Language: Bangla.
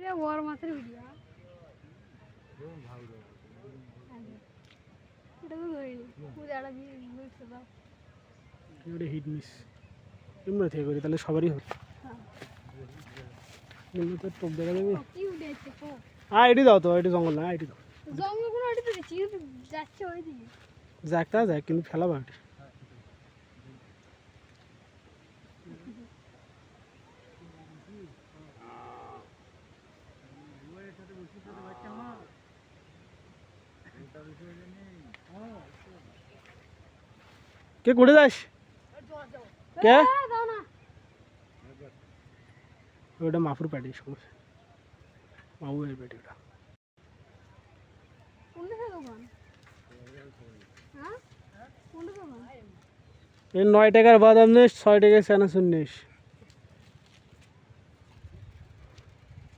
এটা বড় মাছের ভিডিও এটা তো ধরিনি পূজাটা দিয়ে বুঝতে দাও এটা হিট মিস এমনি থেকে করি তাহলে সবারই হবে এমনি তো টপ দেখা যাবে কি উঠেছে তো এটি দাও তো এটি জঙ্গল না এটি দাও জঙ্গল কোনো ওটি তো দেখছি যাচ্ছে ওই দিকে যাক তা যাক কিন্তু ফেলাবা এটি কে করে যাস কে দাও না ওটা মাফুর প্যাটি সমস্যা মাউয়ের প্যাটি ওটা কোনটা দোকান হ্যাঁ কোনটা দোকান এই 9 টাকার বাদাম নিস 6 টাকার চানাচুর নিস